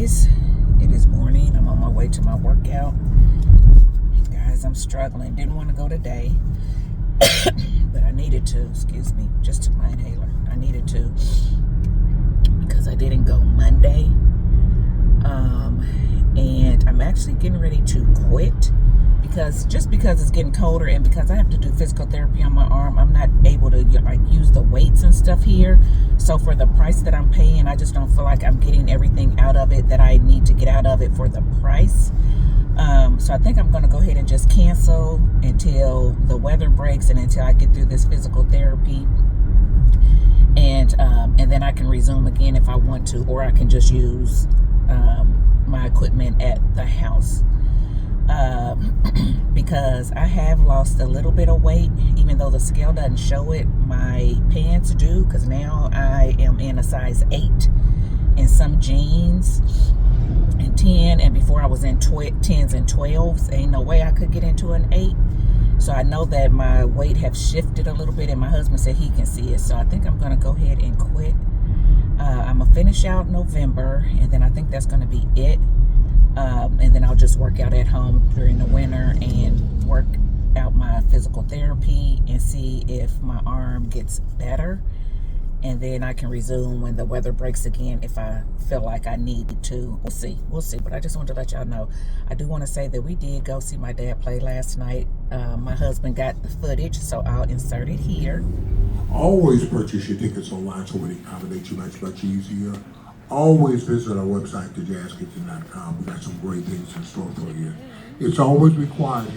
guys, it is morning. I'm on my way to my workout. Guys, I'm struggling. Didn't want to go today, but I needed to. Excuse me, just took my inhaler. I needed to because I didn't go Monday. And I'm actually getting ready to quit because it's getting colder and because I have to do physical therapy on my arm, I'm not able to like use the weights and stuff here. So for the price that I'm paying, I just don't feel like I'm getting everything out of it that I need to get out of it for the price. So I think I'm going to go ahead and just cancel until the weather breaks and until I get through this physical therapy. And then I can resume again if I want to, or I can just use my equipment at the house. Because I have lost a little bit of weight, even though the scale doesn't show it. My pants do, because now I am in a size 8 in some jeans and 10, and before I was in 10s and 12s. Ain't no way I could get into an 8. So I know that my weight have shifted a little bit, and my husband said he can see it. So I think I'm going to go ahead and quit. I'm going to finish out November, and then I think that's going to be it. And then I'll just work out at home during the winter and work out my physical therapy and see if my arm gets better. And then I can resume when the weather breaks again if I feel like I need to. We'll see. But I just wanted to let y'all know. I do want to say that we did go see my dad play last night. My husband got the footage, so I'll insert it here. Always purchase your tickets online so we accommodate you much easier. Always visit our website, thejazzkitchen.com. We got some great things in store for you. It's always required.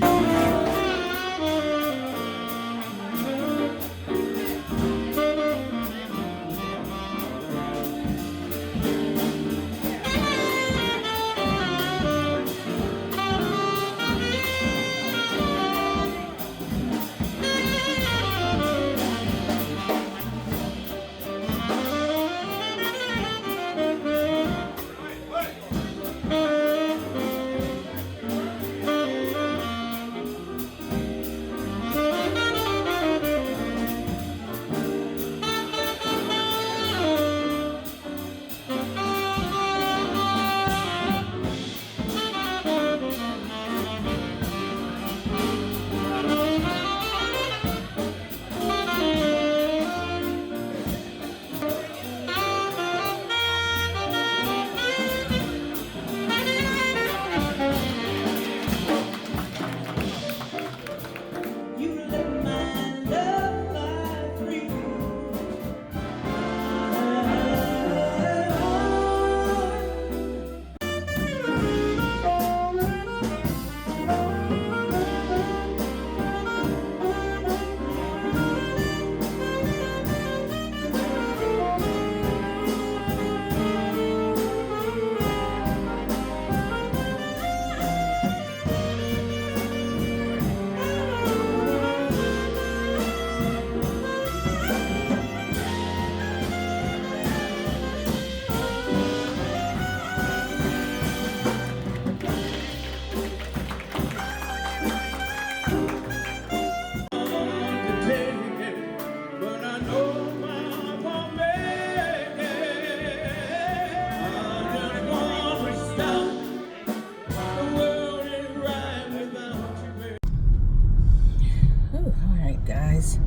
Guys,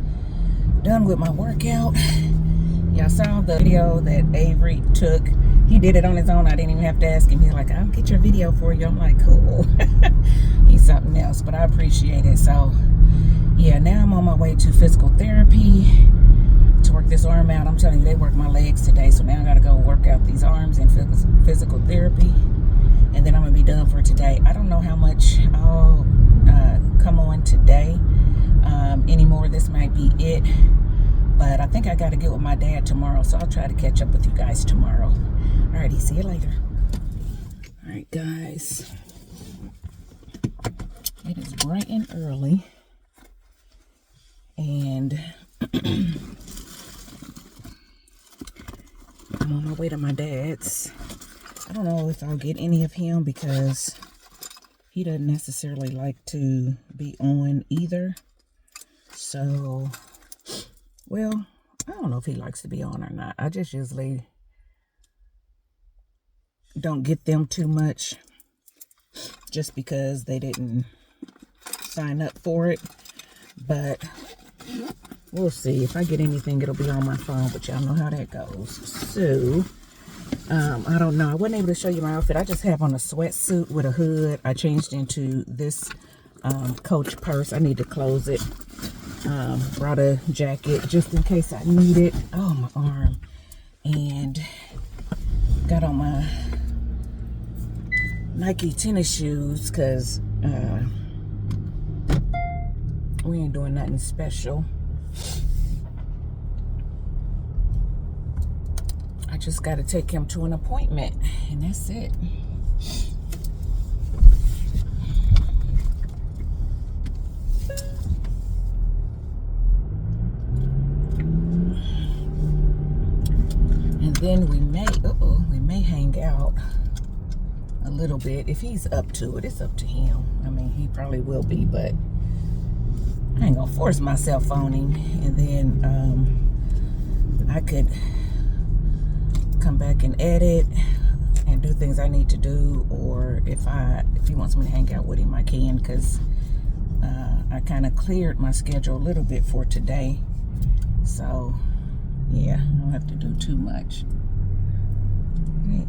done with my workout. Y'all saw the video that Avery took. He did it on his own. I didn't even have to ask him. He's like, I'll get your video for you. I'm like, cool. He's something else, but I appreciate it. So yeah, now I'm on my way to physical therapy to work this arm out. I'm telling you, they worked my legs today, so now I gotta go work out these arms in physical therapy, and then I'm gonna be done for today. I don't know how much I'll come on today anymore. This might be it, but I think I got to get with my dad tomorrow, so I'll try to catch up with you guys tomorrow. Alrighty, see you later. Alright guys, it is bright and early, and I'm on my way to my dad's. I don't know if I'll get any of him because he doesn't necessarily like to be on either. So, well, I don't know if he likes to be on or not. I just usually don't get them too much just because they didn't sign up for it. But we'll see. If I get anything, it'll be on my phone, but y'all know how that goes. So, I don't know. I wasn't able to show you my outfit. I just have on a sweatsuit with a hood. I changed into this Coach purse. I need to close it. Brought a jacket just in case I need it. Oh, my arm. And got on my Nike tennis shoes because we ain't doing nothing special. I just got to take him to an appointment, and that's it. And then we may hang out a little bit if he's up to it. It's up to him. I mean, he probably will be, but I ain't gonna force myself on him. And then I could come back and edit and do things I need to do, or if he wants me to hang out with him, I can, because I kind of cleared my schedule a little bit for today. So yeah, I don't have to do too much.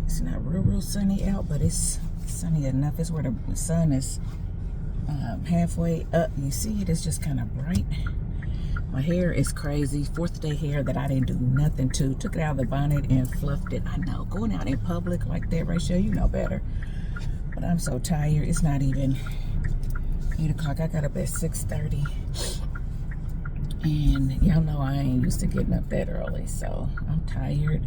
It's not real sunny out, but it's sunny enough. It's where the sun is halfway up. You see it? It's just kind of bright. My hair is crazy. 4th day hair that I didn't do nothing to. Took it out of the bonnet and fluffed it. I know, going out in public like that, Rachel, you know better. But I'm so tired. It's not even 8 o'clock. I got up at 6:30. And y'all know I ain't used to getting up that early, so I'm tired.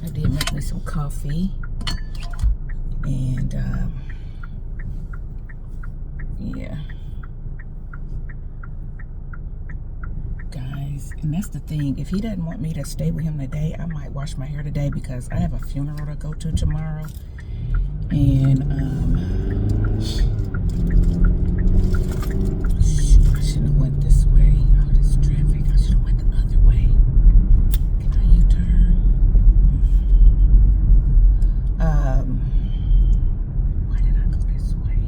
I did make me some coffee. And yeah. Guys, and that's the thing. If he doesn't want me to stay with him today, I might wash my hair today because I have a funeral to go to tomorrow. And I should have went this way. Oh, this traffic. I should have went the other way. Can I U-turn? Why did I go this way?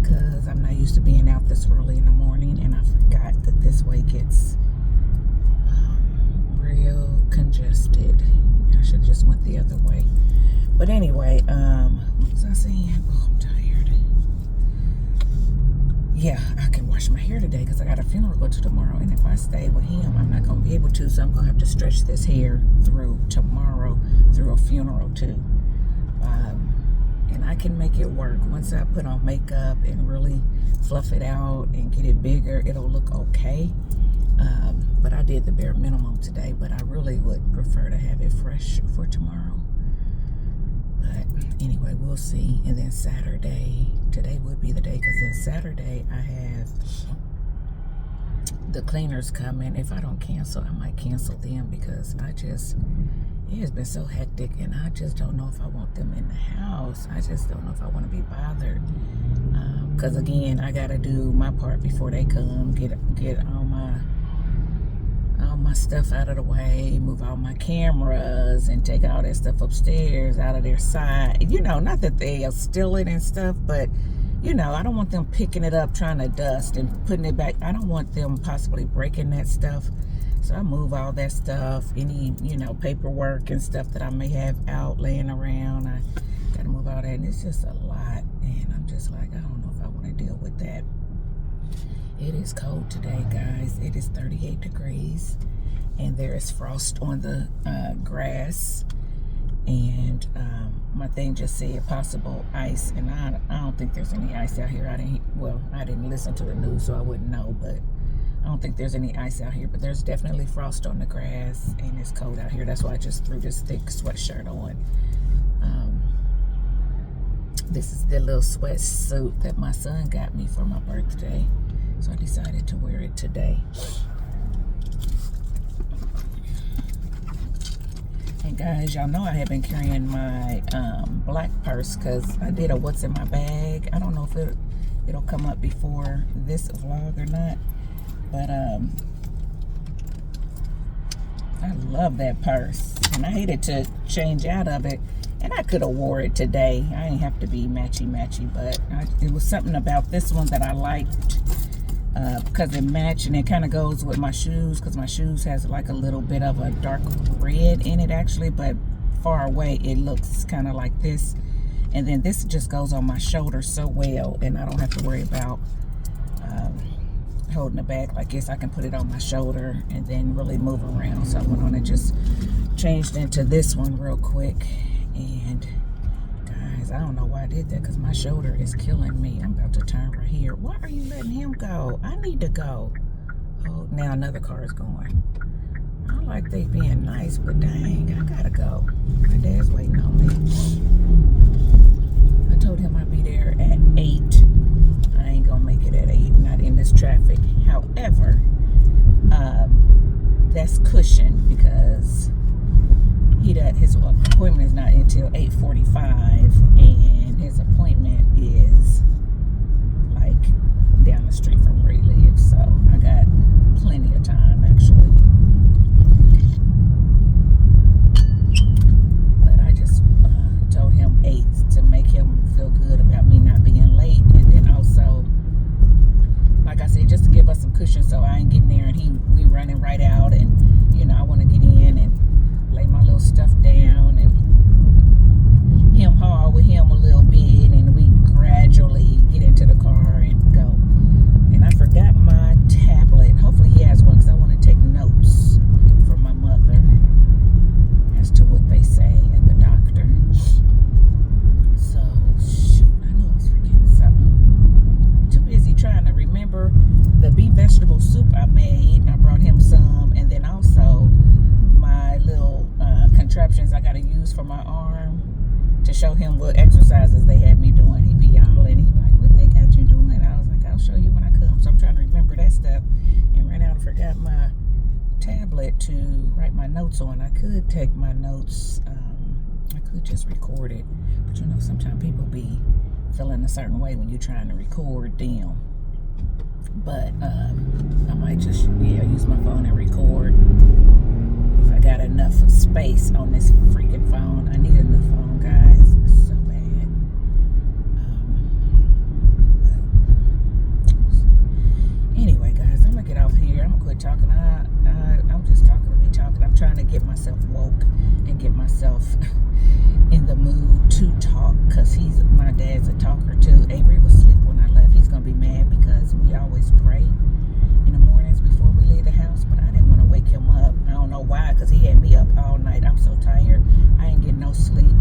Because I'm not used to being out this early in the morning, and I forgot that this way gets real congested. I should have just went the other way. But anyway, what was I saying? Oh, I'm tired. Yeah, I can wash my hair today because I got a funeral to go to tomorrow. And if I stay with him, I'm not going to be able to. So I'm going to have to stretch this hair through tomorrow, through a funeral too. And I can make it work. Once I put on makeup and really fluff it out and get it bigger, it'll look okay. But I did the bare minimum today, but I really would prefer to have it fresh for tomorrow. But anyway, we'll see. And then Saturday, today would be the day, because then Saturday I have the cleaners coming. If I don't cancel, I might cancel them because it has been so hectic, and I just don't know if I want them in the house. I just don't know if I want to be bothered. Because again, I got to do my part before they come, get all my stuff out of the way, move all my cameras, and take all that stuff upstairs out of their side. You know, not that they are stealing and stuff, but you know, I don't want them picking it up, trying to dust and putting it back. I don't want them possibly breaking that stuff. So I move all that stuff, any, you know, paperwork and stuff that I may have out laying around. I gotta move all that, and it's just a lot. And I'm just like, I don't know if I want to deal with that. It is cold today, guys. It is 38 degrees. And there is frost on the grass. And my thing just said possible ice. And I don't think there's any ice out here. I didn't listen to the news, so I wouldn't know. But I don't think there's any ice out here. But there's definitely frost on the grass. And it's cold out here. That's why I just threw this thick sweatshirt on. This is the little sweatsuit that my son got me for my birthday. So I decided to wear it today. And guys, y'all know I have been carrying my black purse because I did a what's in my bag. I don't know if it'll come up before this vlog or not. But I love that purse. And I hated to change out of it. And I could have wore it today. I didn't have to be matchy-matchy, but it was something about this one that I liked because it matched, and it kind of goes with my shoes, because my shoes has like a little bit of a dark red in it actually, but far away it looks kind of like this. And then this just goes on my shoulder so well, and I don't have to worry about holding it back like this. I can put it on my shoulder and then really move around. So I went on and just changed into this one real quick. And guys, I don't know why I did that, because my shoulder is killing me. I'm about to turn right here. Why are you letting him go? I need to go. Oh, now another car is going. I like they being nice, but dang, I gotta go. My dad's waiting on me. I told him I'd be there at 8. I ain't gonna make it at 8, not in this traffic. However, that's cushion, because his appointment is not until 8:45, and his appointment is like down the street from where he lives, so I got plenty of time actually. But I just told him 8 to make him feel good about me not being late, and then also, like I said, just to give us some cushion so I ain't getting there and we running right out, and I want to get in and lay my little stuff down and him haul with him a little bit, and we gradually get into the car and go. And I forgot my tablet. Hopefully he has one, because I want to take notes for my mother as to what they say at the doctor. So shoot, I knew I was forgetting something. Too busy trying to remember the beef vegetable soup I made. I brought him some, and then also my little contraptions I gotta use for my arm to show him what exercises they had me doing. He be yowling. He like, what they got you doing? I was like, I'll show you when I come. So I'm trying to remember that stuff, and ran out and forgot my tablet to write my notes on. I could take my notes. I could just record it, but sometimes people be feeling a certain way when you're trying to record them. But I might just use my phone and record. If I got enough space on this freaking phone. I need a new phone, guys. It's so bad. Anyway, guys, I'm gonna get off here. I'm gonna quit talking. I'm just talking to be talking. I'm trying to get myself woke and get myself in the mood to talk, because my dad's a talker too. Avery was asleep when I left. He's gonna be mad because we always pray in the mornings before we leave the house, but I didn't want to wake him up. I don't know why, because he had me up all night. I'm so tired. I ain't getting no sleep.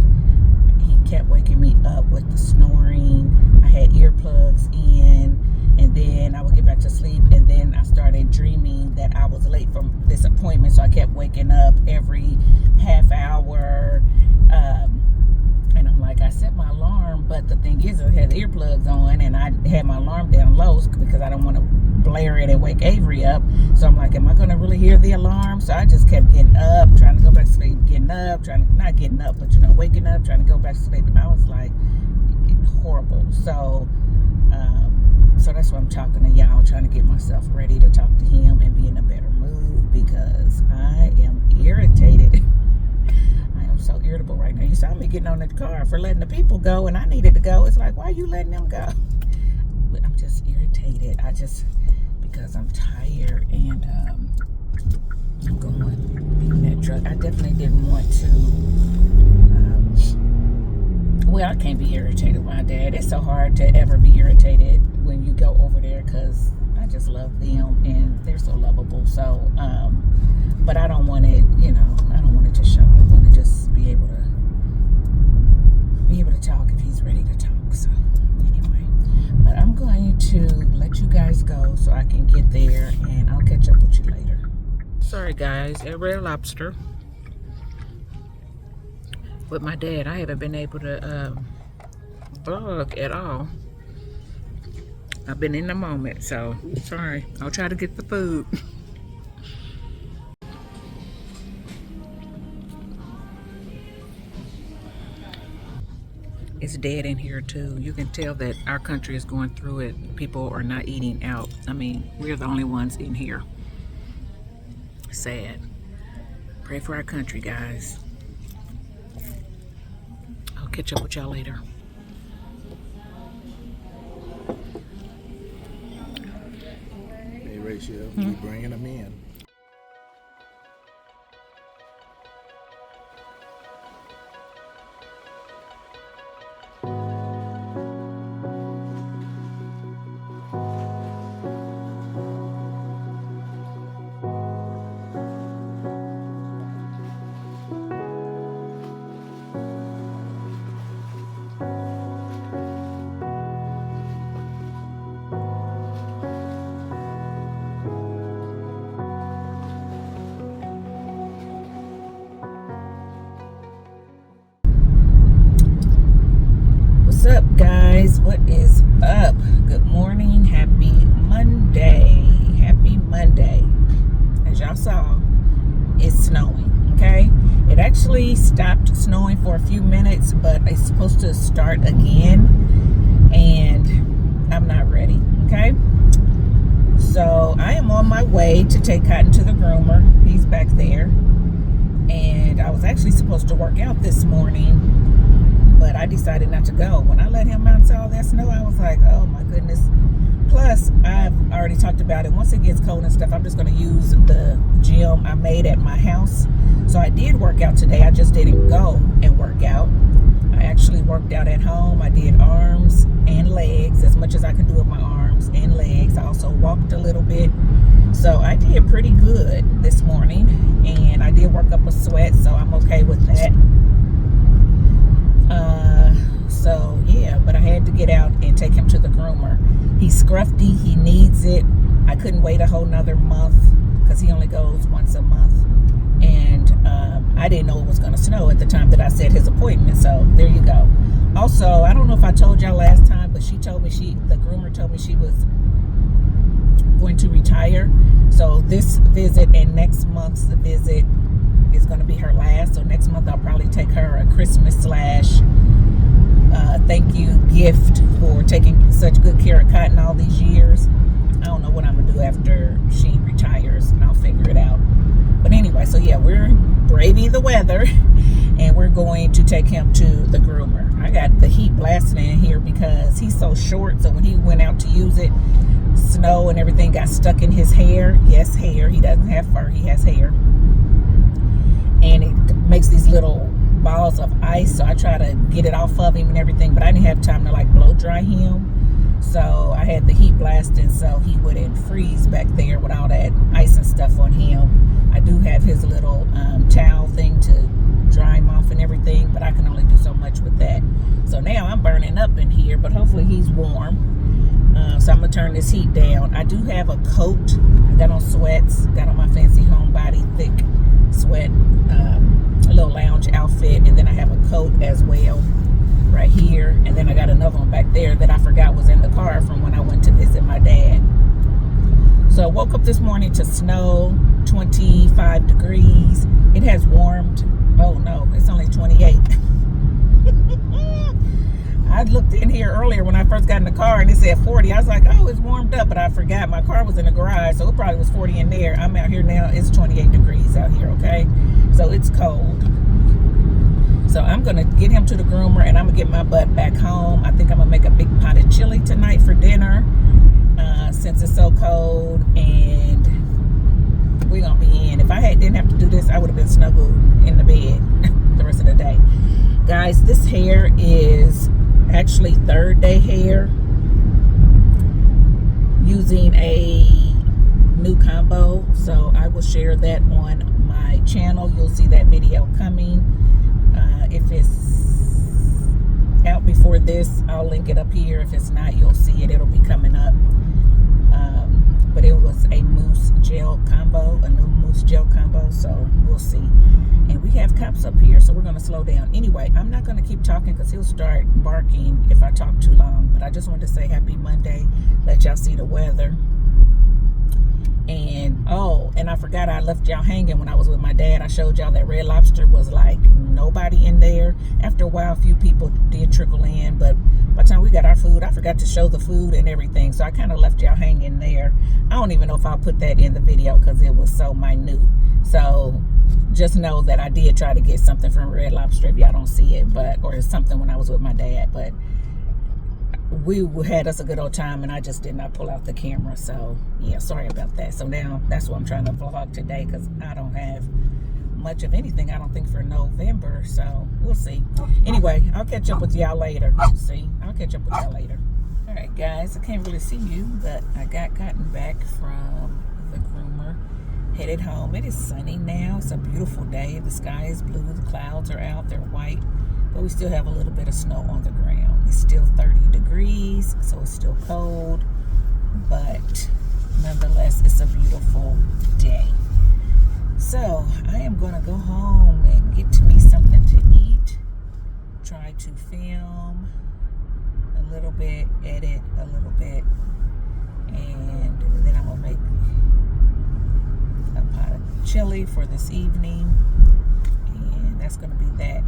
He kept waking me up with the snoring. I had earplugs in, and then I would get back to sleep, and then I started dreaming that I was late from this appointment, so I kept waking up every half hour. And I'm like, I set my alarm, but the thing is, I had the earplugs on, and I had my alarm down low because I don't want to blare it and wake Avery up. So I'm like, am I going to really hear the alarm? So I just kept getting up, trying to go back to sleep, getting up, not getting up, but waking up, trying to go back to sleep. I was like, horrible. So that's why I'm talking to y'all, trying to get myself ready to talk to him and be in a better mood, because I am irritated. I am so irritable right now. You saw me getting on the car for letting the people go, and I needed to go. It's like, why are you letting them go? I'm just irritated. Because I'm tired, and I'm going in that truck. I definitely didn't want to. Well, I can't be irritated with my dad. It's so hard to ever be irritated when you go over there, because I just love them and they're so lovable. So, but I don't want it. I don't want it to show. I want to just be able to talk if he's ready to talk. So, anyway. But I'm going to let you guys go so I can get there, and I'll catch up with you later. Sorry guys, at Red Lobster with my dad. I haven't been able to vlog at all. I've been in the moment, so sorry. I'll try to get the food. It's dead in here too. You can tell that our country is going through it. People are not eating out. I mean, we're the only ones in here. Sad. Pray for our country, guys. I'll catch up with y'all later. Hey, Rachel, we bringing them in. What's up, guys? What is up? Good morning. Happy Monday. Happy Monday. As y'all saw, it's snowing, okay? It actually stopped snowing for a few minutes, but it's supposed to start again, and I'm not ready, okay? So I am on my way to take Cotton to the groomer. He's back there. And I was actually supposed to work out this morning, but I decided not to go. When I let him out and saw all that snow, I was like, oh my goodness. Plus, I've already talked about it. Once it gets cold and stuff, I'm just going to use the gym I made at my house. So I did work out today. I just didn't go and work out. I actually worked out at home. I did arms and legs, as much as I can do with my arms and legs. I also walked a little bit. So I did pretty good this morning, and I did work up a sweat, so I'm okay with that. So yeah, but I had to get out and take him to the groomer. He's scruffy, he needs it. I couldn't wait a whole nother month because he only goes once a month. And I didn't know it was going to snow at the time that I set his appointment. So there you go. Also, I don't know if I told y'all last time, but she told me the groomer told me she was going to retire. So this visit and next month's visit is going to be her last. So next month I'll probably take her a Christmas / thank you gift for taking such good care of Cotton all these years. I don't know what I'm going to do after she retires. I'll figure it out. But anyway, so yeah, we're braving the weather and we're going to take him to the groomer. I got the heat blasting in here because he's so short. So when he went out to use it, snow and everything got stuck in his hair. Yes, hair. He doesn't have fur. He has hair. And it makes these little balls of ice. So I try to get it off of him and everything. But I didn't have time to like blow dry him. So I had the heat blasting so he wouldn't freeze back there with all that ice and stuff on him. I do have his little towel thing to dry him off and everything. But I can only do so much with that. So now I'm burning up in here. But hopefully he's warm. So I'm going to turn this heat down. I do have a coat. I got on sweats. Got on my fancy homebody thick sweat, a little lounge outfit. And then I have a coat as well right here. And then I got another one back there that I forgot was in the car from when I went to visit my dad. So I woke up this morning to snow, 25 degrees. It has warmed. Oh no, it's only 28. I looked in here earlier when I first got in the car and it said 40. I was like, oh, it's warmed up, but I forgot my car was in the garage, so it probably was 40 in there. I'm out here now, it's 28 degrees out here, okay? So it's cold. So I'm gonna get him to the groomer and I'm gonna get my butt back home. I think I'm gonna make a big pot of chili tonight for dinner, since it's so cold, and we're gonna be in. If I didn't have to do this, I would have been snuggled in the bed the rest of the day. Guys, this hair is actually third day hair using a new combo, so I will share that on my channel. You'll see that video coming. If it's out before this, I'll link it up here. If it's not, you'll see it. It'll be coming up. But it was a mousse gel combo, a new mousse gel combo, so we'll see. And we have cops up here, so we're going to slow down. Anyway, I'm not going to keep talking because he'll start barking if I talk too long. But I just wanted to say happy Monday, let y'all see the weather. And and I forgot I left y'all hanging when I was with my dad. I showed y'all that Red Lobster was like nobody in there. After a while, a few people did trickle in, but by the time we got our food, I forgot to show the food and everything. So I kind of left y'all hanging there. I don't even know if I'll put that in the video because it was so minute. So just know that I did try to get something from Red Lobster if y'all don't see it, or something when I was with my dad, but we had us a good old time and I just did not pull out the camera. So yeah, sorry about that. So now that's what I'm trying to vlog today, because I don't have much of anything, I don't think, for November. So we'll see. Anyway, I'll catch up with y'all later. I'll catch up with y'all later. All right, guys, I can't really see you, but I got gotten back from the groomer, headed home. It is sunny now. It's a beautiful day. The sky is blue. The clouds are out. They're white, but we still have a little bit of snow on the ground. It's still 30 degrees, so it's still cold, but nonetheless, it's a beautiful day. So I am going to go home and get to me something to eat, try to film a little bit, edit a little bit, and then I'm going to make a pot of chili for this evening, and that's going to be that.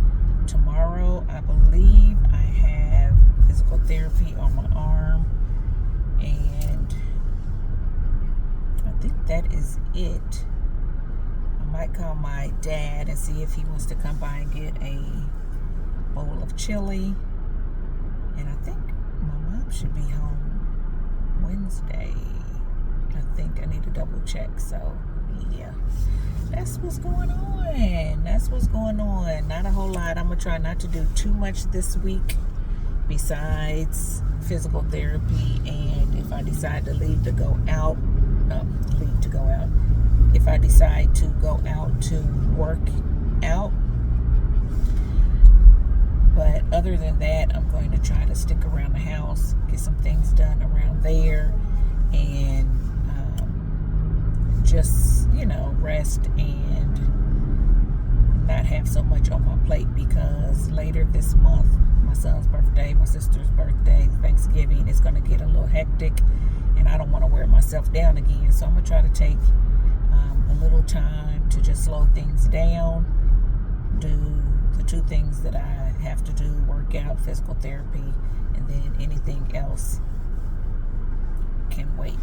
Tomorrow, I believe I have physical therapy on my arm, and I think that is it. I might call my dad and see if he wants to come by and get a bowl of chili, and I think my mom should be home Wednesday. I think I need to double check. So yeah, that's what's going on. Not a whole lot. I'm gonna try not to do too much this week besides physical therapy, and if I decide to go out, if I decide to go out to work out. But other than that, I'm going to try to stick around the house, get some things done around there, and just, rest and not have so much on my plate, because later this month, my son's birthday, my sister's birthday, Thanksgiving, is going to get a little hectic, and I don't want to wear myself down again. So I'm going to try to take a little time to just slow things down, do the two things that I have to do, work out, physical therapy, and then anything else can wait.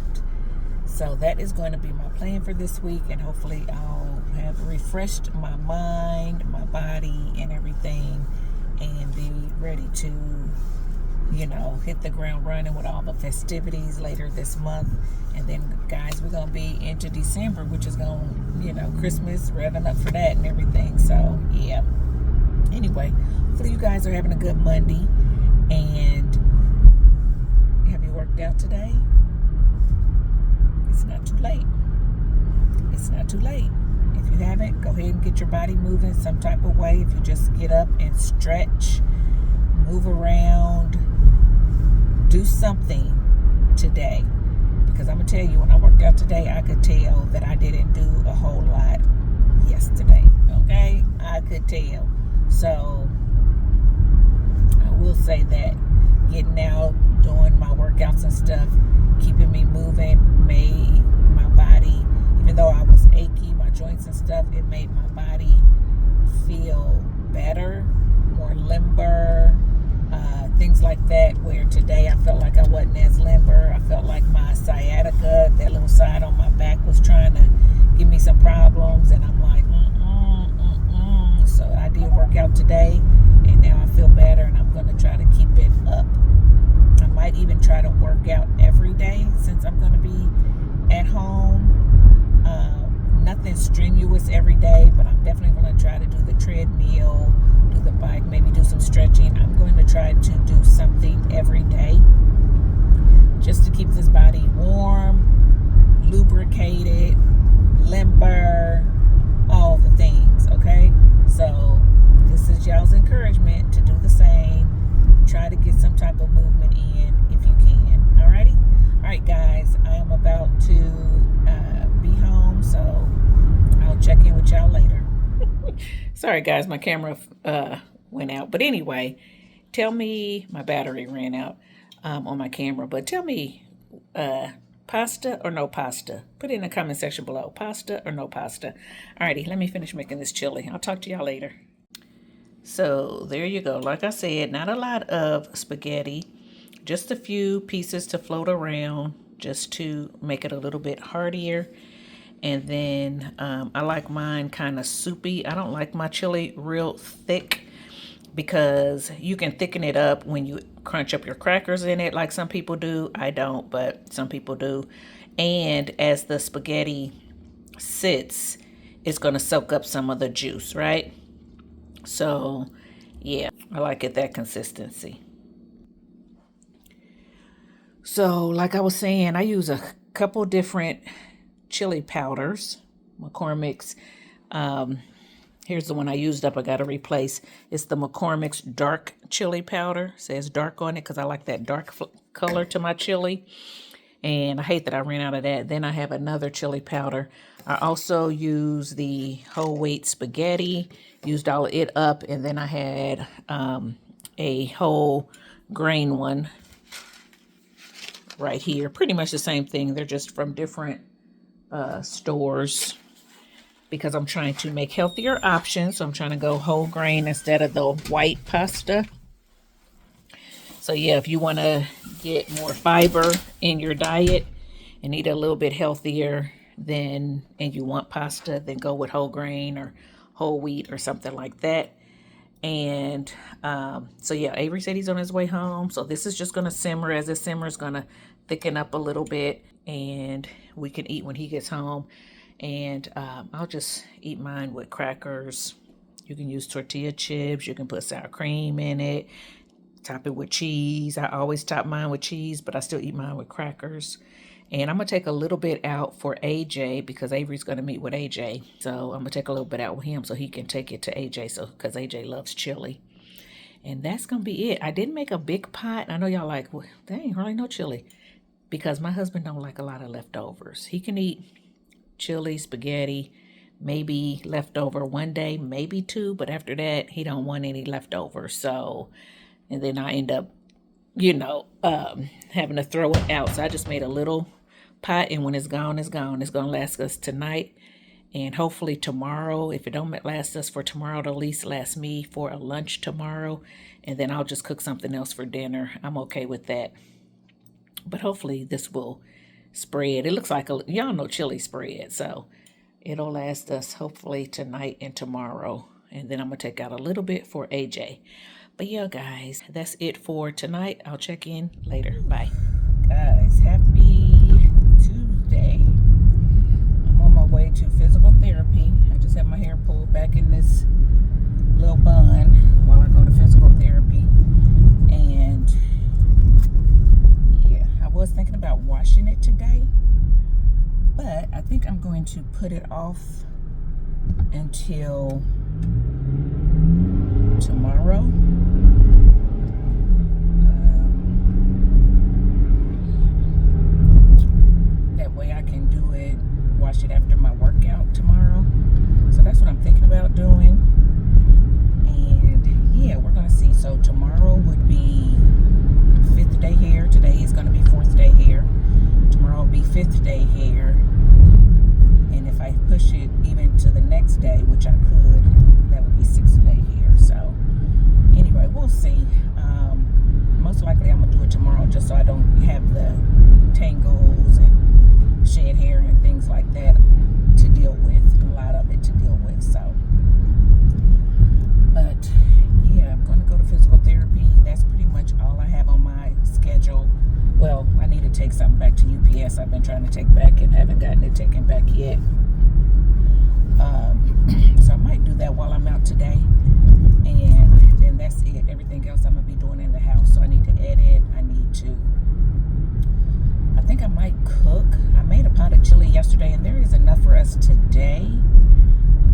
So that is going to be my plan for this week, and hopefully I'll have refreshed my mind, my body, and everything, and be ready to, hit the ground running with all the festivities later this month. And then, guys, we're going to be into December, which is going, Christmas, revving up for that and everything. So, yeah. Anyway, hopefully you guys are having a good Monday. And have you worked out today? It's not too late. It's not too late. If you haven't, go ahead and get your body moving some type of way. If you just get up and stretch, move around, do something today. Because I'm going to tell you, when I worked out today, I could tell that I didn't do a whole lot yesterday. Okay? I could tell. So, I will say that getting out, doing my workouts and stuff, keeping me moving, made my body, even though I was achy, my joints and stuff, it made my body feel better, more limber, things like that, where today I felt like I wasn't as limber. I felt like my sciatica, that little side on my back, was trying to give me some problems, and I'm like, So I did work out today, and now I feel better, and I'm going to try to keep it up. I might even try to work out every day since I'm going to be at home. Nothing strenuous every day, but I'm definitely going to try to do the treadmill, do the bike, maybe do some stretching. I'm going to try to do something every day just to keep this body warm, lubricated, limber, all the things, okay? So this is y'all's encouragement to do the same. Try to get some type of movement in if you can. Alrighty? Alright, guys, I am about to be home, so I'll check in with y'all later. Sorry, guys, my camera went out. But anyway, tell me, my battery ran out on my camera, but tell me, pasta or no pasta? Put it in the comment section below. Pasta or no pasta? Alrighty, let me finish making this chili. I'll talk to y'all later. So there you go. Like I said, not a lot of spaghetti, just a few pieces to float around, just to make it a little bit heartier. And then I like mine kind of soupy. I don't like my chili real thick because you can thicken it up when you crunch up your crackers in it like some people do. I don't, but some people do. And as the spaghetti sits, it's going to soak up some of the juice, right? So, yeah, I like it that consistency. So, like I was saying, I use a couple different chili powders. McCormick's, here's the one I used up. I got to replace. It's the McCormick's dark chili powder. It says dark on it because I like that dark color to my chili. And I hate that I ran out of that. Then I have another chili powder. I also use the whole wheat spaghetti, used all of it up. And then I had a whole grain one right here. Pretty much the same thing. They're just from different stores because I'm trying to make healthier options. So I'm trying to go whole grain instead of the white pasta. So yeah, if you want to get more fiber in your diet and eat a little bit healthier, and you want pasta, then go with whole grain or whole wheat or something like that. And so yeah, Avery said he's on his way home. So this is just going to simmer. As it simmers, going to thicken up a little bit, and we can eat when he gets home. And I'll just eat mine with crackers. You can use tortilla chips. You can put sour cream in it. Top it with cheese. I always top mine with cheese, but I still eat mine with crackers. And I'm going to take a little bit out for AJ because Avery's going to meet with AJ. So I'm going to take a little bit out with him so he can take it to AJ, so because AJ loves chili. And that's going to be it. I didn't make a big pot. I know y'all like, well, dang, hardly no chili. Because my husband don't like a lot of leftovers. He can eat chili, spaghetti, maybe leftover one day, maybe two. But after that, he don't want any leftovers. So, and then I end up, having to throw it out. So I just made a little pot, and when it's gone, it's gone. It's going to last us tonight and hopefully tomorrow. If it don't last us for tomorrow, it'll at least last me for a lunch tomorrow. And then I'll just cook something else for dinner. I'm okay with that. But hopefully this will spread. It looks like y'all know chili spread. So it'll last us hopefully tonight and tomorrow. And then I'm going to take out a little bit for AJ. But yeah, guys, that's it for tonight. I'll check in later. Bye. Guys, happy Tuesday. I'm on my way to physical therapy. I just have my hair pulled back in this little bun while I go to physical therapy. And yeah, I was thinking about washing it today, but I think I'm going to put it off until tomorrow. That way I can do it, wash it after my workout tomorrow. So that's what I'm thinking about doing. And yeah, we're gonna see. So tomorrow would be 5th day hair. Today is gonna be 4th day hair. Tomorrow will be 5th day hair. And if I push it even to the next day, which I could, that would be 6th day hair. So anyway, we'll see. Most likely I'm gonna do it tomorrow just so I don't have the tangles and shed hair and things like that to deal with. A lot of it to deal with. So, but yeah, I'm gonna go to physical therapy. That's pretty much all I have on my schedule. Well, I need to take something back to UPS. I've been trying to take back and haven't gotten it taken back yet. So I might do that while I'm out today. And then that's it. Everything else I'm going to be doing in the house. So I need to edit. I think I might cook. I made a pot of chili yesterday, and there is enough for us today.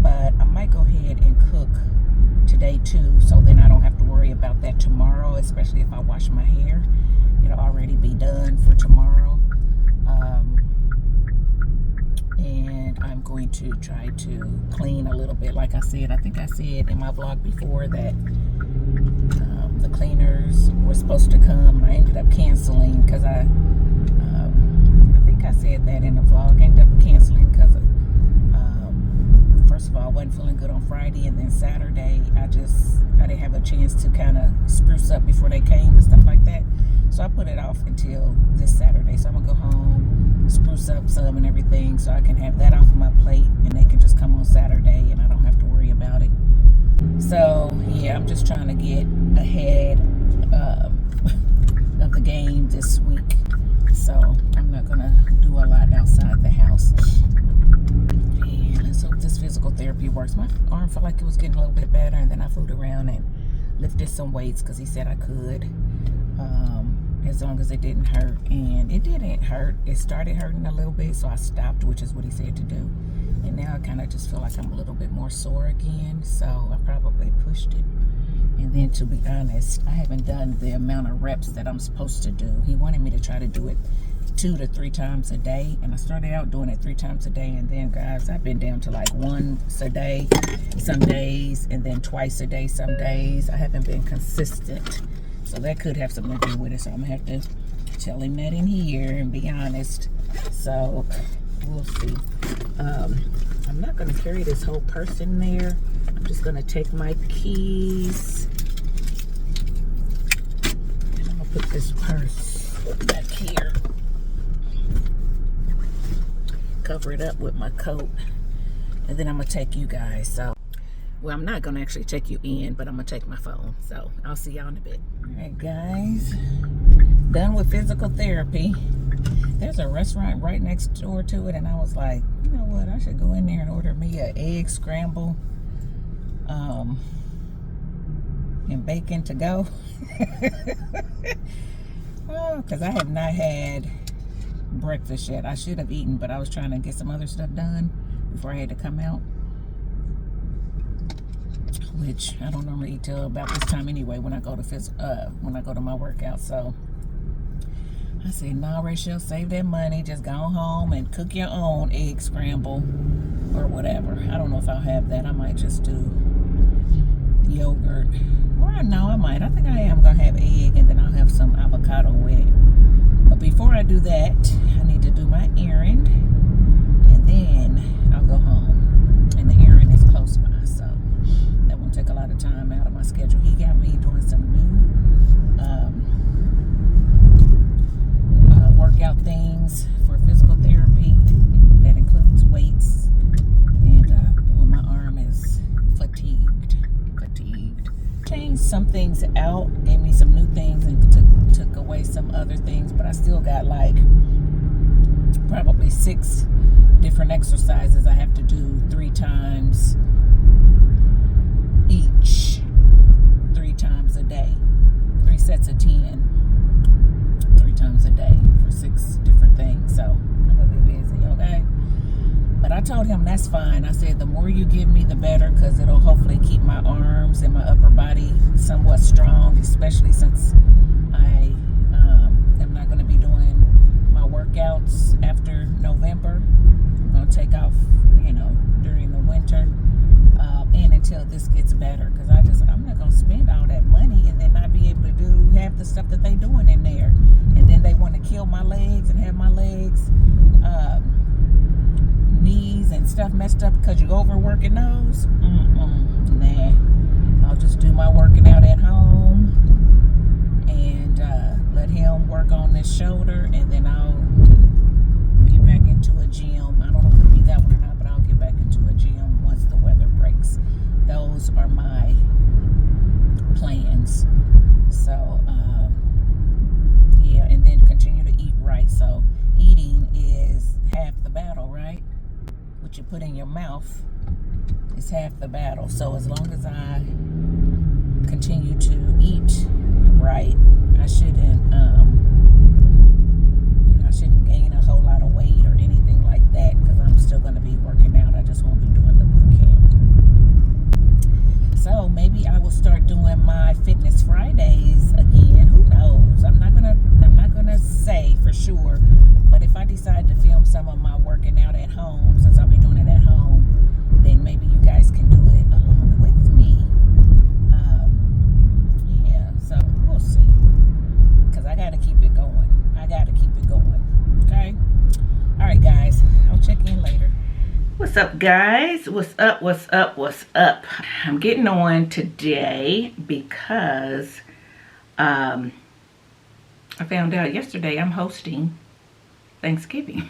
But I might go ahead and cook today too, so then I don't have to worry about that tomorrow, especially if I wash my hair. It'll already be done for tomorrow. And I'm going to try to clean a little bit. Like I said, I think I said in my vlog before that the cleaners were supposed to come. I ended up canceling because I think I said that in the vlog. I ended up canceling because first of all, I wasn't feeling good on Friday, and then Saturday I didn't have a chance to kind of spruce up before they came and stuff like that. So I put it off until this Saturday. So I'm gonna go home, spruce fix up some and everything so I can have that off my plate and they can just come on Saturday and I don't have to worry about it. So yeah, I'm just trying to get ahead of the game this week. So I'm not gonna do a lot outside the house. And let's hope this physical therapy works. My arm felt like it was getting a little bit better, and then I flew around and lifted some weights because he said I could, as long as it didn't hurt. And it didn't hurt. It started hurting a little bit, so I stopped, which is what he said to do. And now I kind of just feel like I'm a little bit more sore again, so I probably pushed it. And then, to be honest, I haven't done the amount of reps that I'm supposed to do. He wanted me to try to do it 2 to 3 times a day, and I started out doing it 3 times a day, and then, guys, I've been down to like once a day some days, and then twice a day some days. I haven't been consistent, so that could have something to do with it. So I'm gonna have to tell him that in here and be honest. So we'll see. I'm not gonna carry this whole purse in there. I'm just gonna take my keys and I'm gonna put this purse back here, cover it up with my coat, and then I'm gonna take you guys. So, well, I'm not gonna actually take you in, but I'm gonna take my phone. So I'll see y'all in a bit. All right, guys, done with physical therapy. There's a restaurant right next door to it, and I was like, you know what, I should go in there and order me an egg scramble and bacon to go. Oh, because I have not had breakfast yet. I should have eaten, but I was trying to get some other stuff done before I had to come out, which I don't normally eat till about this time anyway when I go to my workout. So I said, no, Rachel, save that money. Just go home and cook your own egg scramble or whatever. I don't know if I'll have that. I might just do yogurt. Or no, I might. I think I am going to have egg, and then I'll have some avocado with it. But before I do that, I need to do my errand, and then I'll go home. And the errand is close by, so that won't take a lot of time out of my schedule. He got me doing some new workout things for physical therapy that includes weights, and well, my arm is fatigued. Changed some things out, gave me some new things, and took away some other things, but I still got like probably 6 different exercises I have to do 3 times each, 3 times a day, 3 sets of 10, 3 times a day for 6 different things. So I'm gonna be busy, okay? But I told him that's fine. I said the more you give me, the better, because it'll hopefully keep my arms and my upper body somewhat strong, especially since I am not going to be doing my workouts after November. I'm going to take off, during the winter and until this gets better, because I'm not going to spend all that money and then not be able to do half the stuff that they doing in there. And then they want to kill my legs and have my legs knees and stuff messed up because you overworking those. Nah, I'll just do my working out at home and let him work on this shoulder, and then I'll get back into a gym. I don't know if it'll be that one or not, but I'll get back into a gym once the weather breaks. Those are my plans. So yeah, and then continue to eat right. So eating is half the battle, right? What you put in your mouth is half the battle. So as long as I continue to eat right, I shouldn't gain a whole lot of weight or anything like that, because I'm still going to be working out. I just won't be doing the boot camp. So maybe I will start doing my Fitness Fridays again. Who knows? I'm not gonna say for sure. But if I decide to film some of my working out at home, since I'll be doing it at home, then maybe you guys can do it along with me. Yeah, so we'll see. Because I got to keep it going. Okay? All right, guys. I'll check in later. What's up, guys? What's up? I'm getting on today because I found out yesterday I'm hosting Thanksgiving.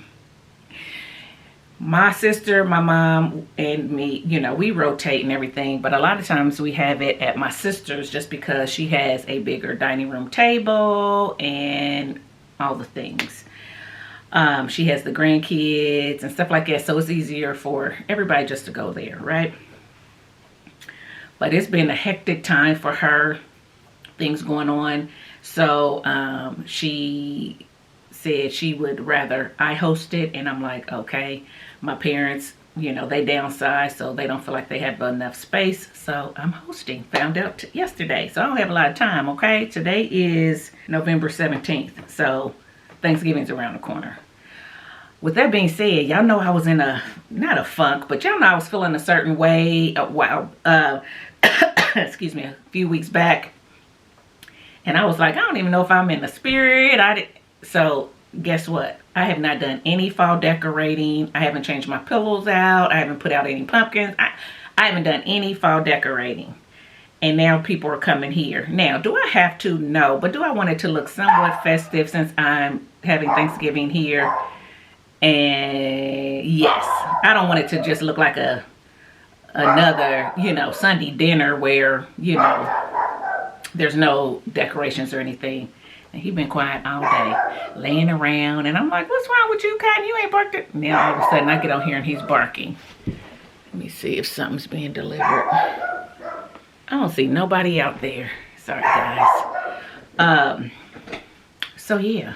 My sister, my mom, and me, you know, we rotate and everything, but a lot of times we have it at my sister's just because she has a bigger dining room table and all the things. She has the grandkids and stuff like that, so it's easier for everybody just to go there, right? But it's been a hectic time for her, things going on. So she said she would rather I host it, and I'm like, okay. My parents, you know, they downsize, so they don't feel like they have enough space. So I'm hosting. Found out yesterday, so I don't have a lot of time, okay? Today is November 17th, so Thanksgiving's around the corner. With that being said, y'all know I was in not a funk, but y'all know I was feeling a certain way excuse me, a few weeks back. And I was like, I don't even know if I'm in the spirit. So guess what? I have not done any fall decorating. I haven't changed my pillows out. I haven't put out any pumpkins. I haven't done any fall decorating. And now people are coming here. Now, do I have to? No. But do I want it to look somewhat festive since I'm having Thanksgiving here? And yes. I don't want it to just look like another, you know, Sunday dinner where, you know, there's no decorations or anything. And he been quiet all day, laying around. And I'm like, what's wrong with you, Cotton? You ain't barked it. Now all of a sudden I get on here and he's barking. Let me see if something's being delivered. I don't see nobody out there. Sorry, guys. So yeah.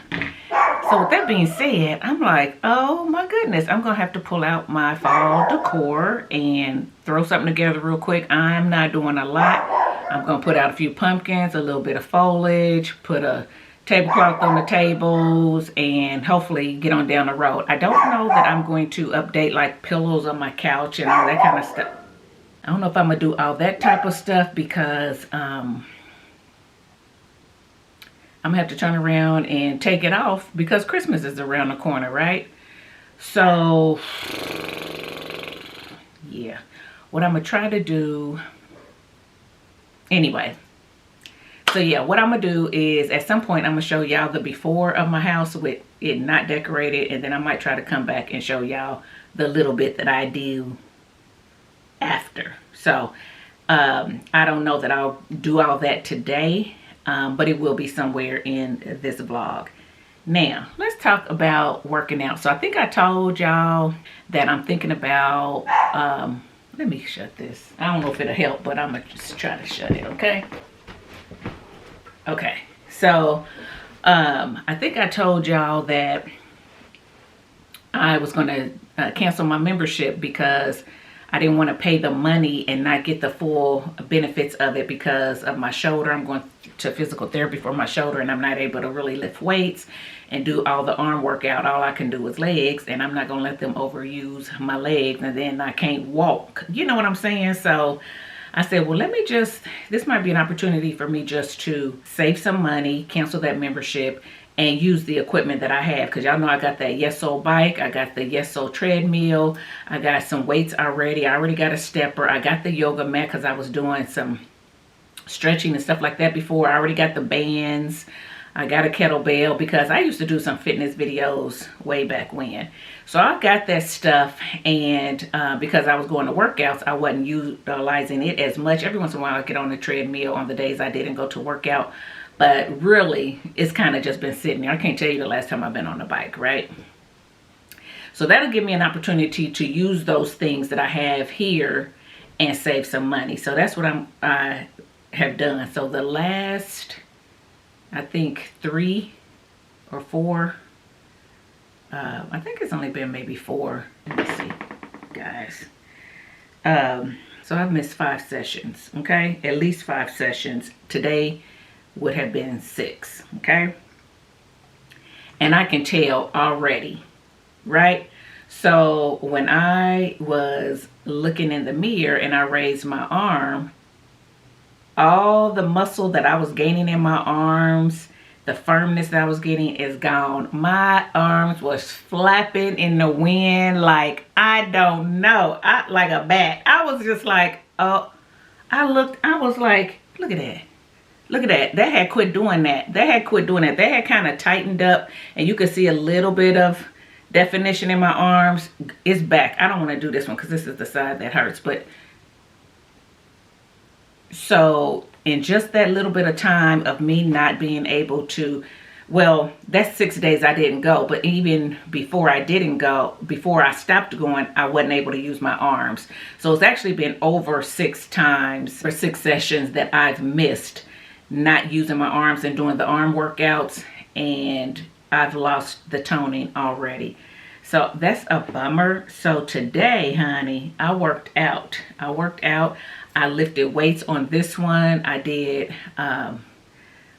So with that being said, I'm like, oh my goodness, I'm going to have to pull out my fall decor and throw something together real quick. I'm not doing a lot. I'm going to put out a few pumpkins, a little bit of foliage, put a tablecloth on the tables, and hopefully get on down the road. I don't know that I'm going to update like pillows on my couch and all that kind of stuff. I don't know if I'm going to do all that type of stuff because I'm going to have to turn around and take it off because Christmas is around the corner, right? So, yeah. What I'm going to try to do... Anyway, so yeah, what I'm going to do is at some point I'm going to show y'all the before of my house with it not decorated. And then I might try to come back and show y'all the little bit that I do after. So I don't know that I'll do all that today, but it will be somewhere in this vlog. Now, let's talk about working out. So I think I told y'all that I'm thinking about... let me shut this. I don't know if it'll help, but I'm going to just try to shut it, okay? Okay, so I think I told y'all that I was going to cancel my membership because I didn't want to pay the money and not get the full benefits of it because of my shoulder. I'm going to physical therapy for my shoulder and I'm not able to really lift weights and do all the arm workout. All I can do is legs, and I'm not going to let them overuse my legs and then I can't walk. You know what I'm saying? So I said, well, let me just, this might be an opportunity for me just to save some money, cancel that membership, and use the equipment that I have. Because y'all know I got that Yeso bike, I got the Yeso treadmill, I got some weights already. I already got a stepper. I got the yoga mat because I was doing some stretching and stuff like that before. I already got the bands. I got a kettlebell because I used to do some fitness videos way back when. So I got that stuff, and because I was going to workouts, I wasn't utilizing it as much. Every once in a while I get on the treadmill on the days I didn't go to work out. But really, it's kind of just been sitting there. I can't tell you the last time I've been on a bike, right? So that'll give me an opportunity to use those things that I have here and save some money. So that's what I have done. So the last, I think 3 or 4, I think it's only been maybe 4. Let me see, guys. So I've missed 5 sessions, okay? At least 5 sessions. Today would have been 6, okay? And I can tell already, right? So when I was looking in the mirror and I raised my arm, all the muscle that I was gaining in my arms, the firmness that I was getting is gone. My arms was flapping in the wind like, I don't know, like a bat. I was just like, oh, I was like, look at that. Look at that. They had quit doing that. They had quit doing that. They had kind of tightened up, and you could see a little bit of definition in my arms is back. I don't want to do this one because this is the side that hurts. But so in just that little bit of time of me not being able to, well, that's 6 days I didn't go. But even before I didn't go, before I stopped going, I wasn't able to use my arms. So it's actually been over 6 times or 6 sessions that I've missed not using my arms and doing the arm workouts. And I've lost the toning already. So that's a bummer. So today, honey, I worked out. I lifted weights on this one. I did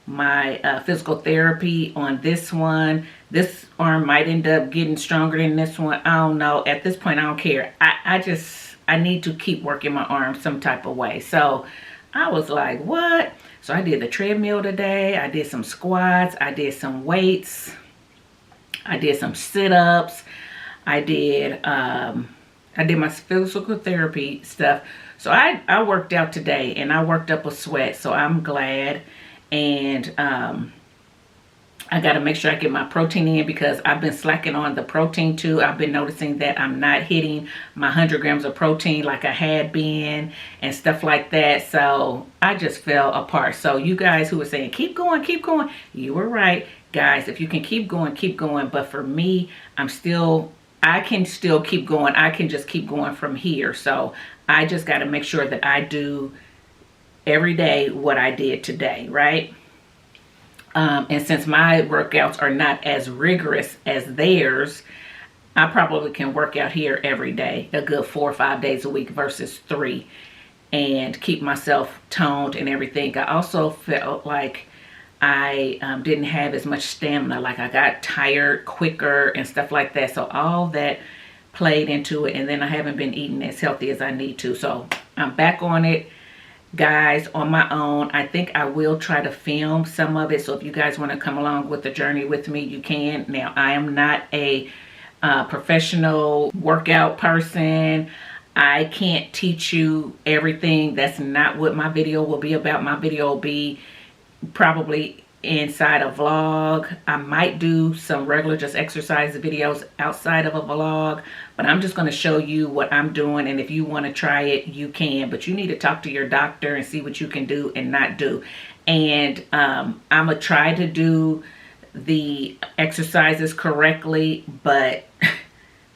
my physical therapy on this one. This arm might end up getting stronger than this one. I don't know. At this point, I don't care. I need to keep working my arms some type of way. So I was like, what? So I did the treadmill today. I did some squats. I did some weights. I did some sit-ups. I did my physical therapy stuff. So I worked out today and I worked up a sweat. So I'm glad. And I got to make sure I get my protein in because I've been slacking on the protein too. I've been noticing that I'm not hitting my 100 grams of protein like I had been and stuff like that. So I just fell apart. So you guys who were saying, keep going, you were right. Guys, if you can keep going, keep going. But for me, I can still keep going. I can just keep going from here. So I just got to make sure that I do every day what I did today, right? And since my workouts are not as rigorous as theirs, I probably can work out here every day, a good 4 or 5 days a week versus 3, and keep myself toned and everything. I also felt like I didn't have as much stamina, like I got tired quicker and stuff like that. So all that played into it, and then I haven't been eating as healthy as I need to. So I'm back on it, guys, on my own. I think I will try to film some of it. So if you guys want to come along with the journey with me, you can. Now, I am not a professional workout person. I can't teach you everything. That's not what my video will be about. My video will be probably inside a vlog. I might do some regular just exercise videos outside of a vlog, but I'm just going to show you what I'm doing, and if you want to try it, you can, but you need to talk to your doctor and see what you can do and not do. And I'm going to try to do the exercises correctly, but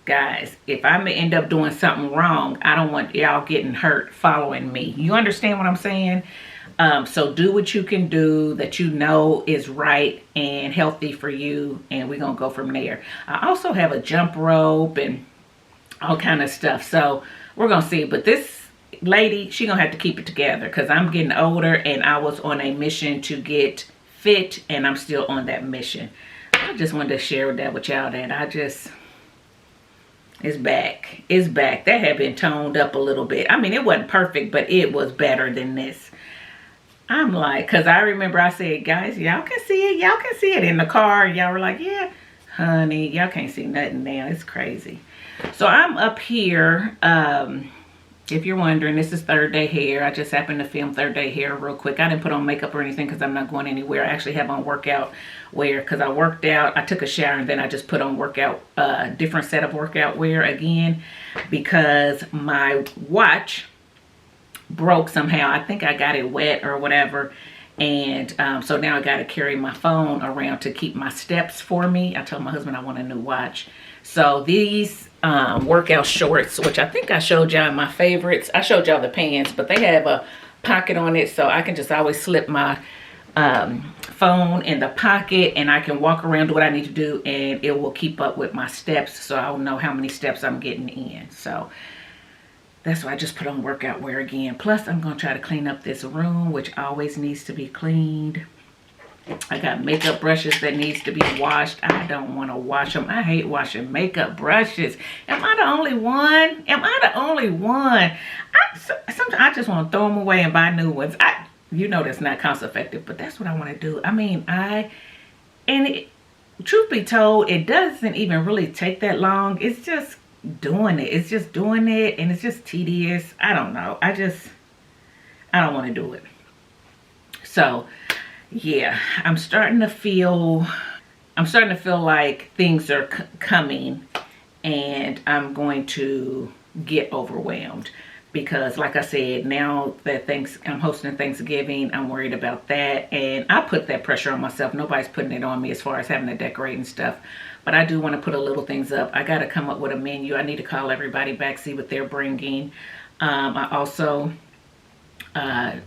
guys, if I may end up doing something wrong, I don't want y'all getting hurt following me. You understand what I'm saying? So do what you can do that you know is right and healthy for you, and we're going to go from there. I also have a jump rope and all kind of stuff. So we're going to see. But this lady, she going to have to keep it together because I'm getting older and I was on a mission to get fit, and I'm still on that mission. I just wanted to share that with y'all that it's back. It's back. That had been toned up a little bit. I mean, it wasn't perfect, but it was better than this. I'm like, because I remember I said, guys, y'all can see it. Y'all can see it in the car. Y'all were like, yeah, honey, y'all can't see nothing now. It's crazy. So I'm up here. If you're wondering, this is third day hair. I just happened to film third day hair real quick. I didn't put on makeup or anything because I'm not going anywhere. I actually have on workout wear because I worked out. I took a shower and then I just put on different set of workout wear again because my watch broke somehow. I think I got it wet or whatever, and so now I got to carry my phone around to keep my steps for me. I told my husband I want a new watch. So these workout shorts, which I think I showed y'all in my favorites, I showed y'all the pants, but they have a pocket on it, so I can just always slip my phone in the pocket and I can walk around, do what I need to do, and it will keep up with my steps, so I'll know how many steps I'm getting in. So that's why I just put on workout wear again. Plus, I'm going to try to clean up this room, which always needs to be cleaned. I got makeup brushes that needs to be washed. I don't want to wash them. I hate washing makeup brushes. Am I the only one? Am I the only one? Sometimes I just want to throw them away and buy new ones. You know that's not cost effective, but that's what I want to do. I mean, truth be told, it doesn't even really take that long. It's just doing it. It's just doing it, and it's just tedious. I don't know. I don't want to do it. So yeah, I'm starting to feel like things are coming and I'm going to get overwhelmed. Because like I said, now that I'm hosting Thanksgiving, I'm worried about that. And I put that pressure on myself. Nobody's putting it on me as far as having to decorate and stuff. But I do want to put a little things up. I got to come up with a menu. I need to call everybody back, see what they're bringing. I also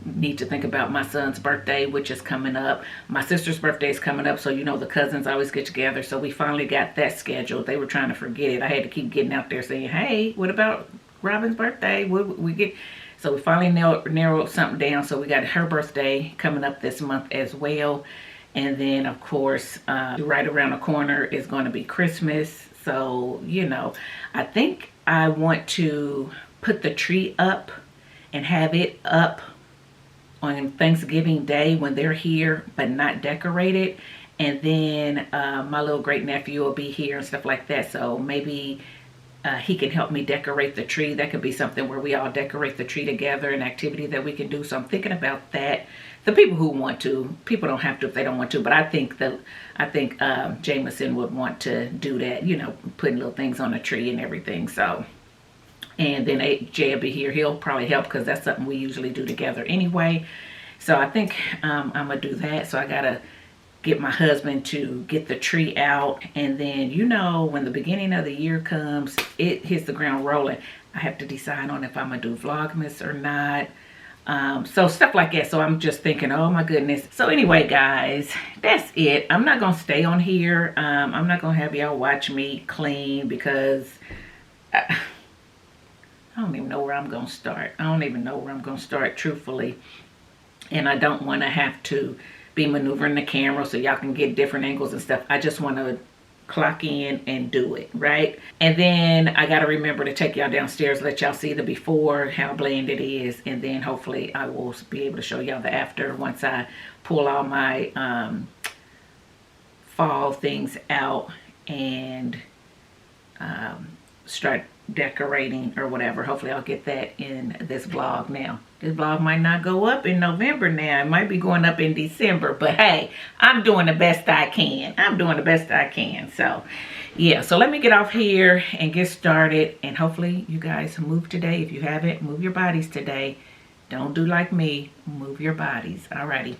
need to think about my son's birthday, which is coming up. My sister's birthday is coming up, so you know the cousins always get together. So we finally got that scheduled. They were trying to forget it. I had to keep getting out there saying, hey, what about Robin's birthday? What we get? So we finally narrowed something down. So we got her birthday coming up this month as well. And then of course, right around the corner is going to be Christmas. So, you know, I think I want to put the tree up and have it up on Thanksgiving Day when they're here, but not decorated. And then my little great nephew will be here and stuff like that. So maybe he can help me decorate the tree. That could be something where we all decorate the tree together, an activity that we can do. So I'm thinking about that. The people who want to, people don't have to if they don't want to, but I think Jameson would want to do that, you know, putting little things on the tree and everything. So, and then Jay will be here. He'll probably help because that's something we usually do together anyway. So I think I'm gonna do that. So I gotta get my husband to get the tree out, and then, you know, when the beginning of the year comes, it hits the ground rolling. I have to decide on if I'm gonna do Vlogmas or not. So stuff like that. So I'm just thinking, oh my goodness. So anyway, guys, that's it. I'm not gonna stay on here. I'm not gonna have y'all watch me clean because I don't even know where I'm gonna start. I don't even know where I'm gonna start, truthfully. And I don't want to have to be maneuvering the camera so y'all can get different angles and stuff. I just want to clock in and do it, right? And then I got to remember to take y'all downstairs, let y'all see the before, how bland it is, and then hopefully I will be able to show y'all the after once I pull all my fall things out and start decorating or whatever. Hopefully I'll get that in this vlog. Now this vlog might not go up in November. Now it might be going up in December, but hey, I'm doing the best I can. So yeah, so let me get off here and get started, and hopefully you guys move today. If you haven't, move your bodies today. Don't do like me, move your bodies. Alrighty,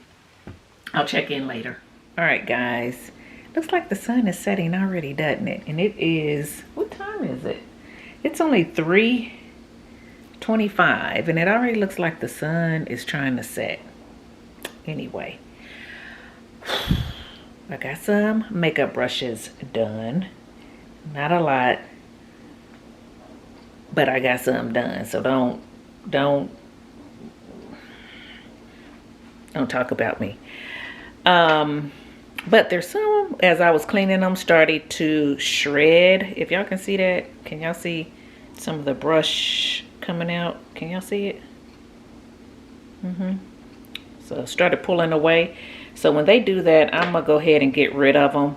I'll check in later. All right, guys, looks like the sun is setting already, doesn't it? And it is, what time is it? It's only 3:25, and it already looks like the sun is trying to set. Anyway, I got some makeup brushes done. Not a lot, but I got some done. So don't talk about me. But there's some, as I was cleaning them, started to shred. If y'all can see that, can y'all see some of the brush coming out? Can y'all see it? So started pulling away. So when they do that, I'm gonna go ahead and get rid of them.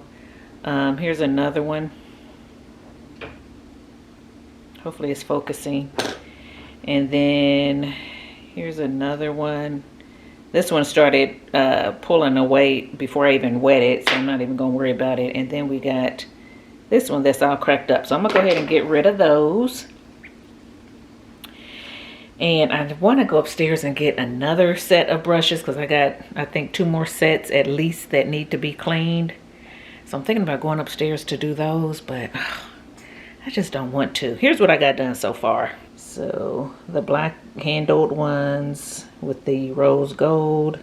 Here's another one. Hopefully it's focusing. And then here's another one. This one started pulling away before I even wet it, so I'm not even gonna worry about it. And then we got this one that's all cracked up. So I'm gonna go ahead and get rid of those. And I want to go upstairs and get another set of brushes because I got, I think, 2 more sets at least that need to be cleaned. So I'm thinking about going upstairs to do those, but I just don't want to. Here's what I got done so far. So the black handled ones with the rose gold,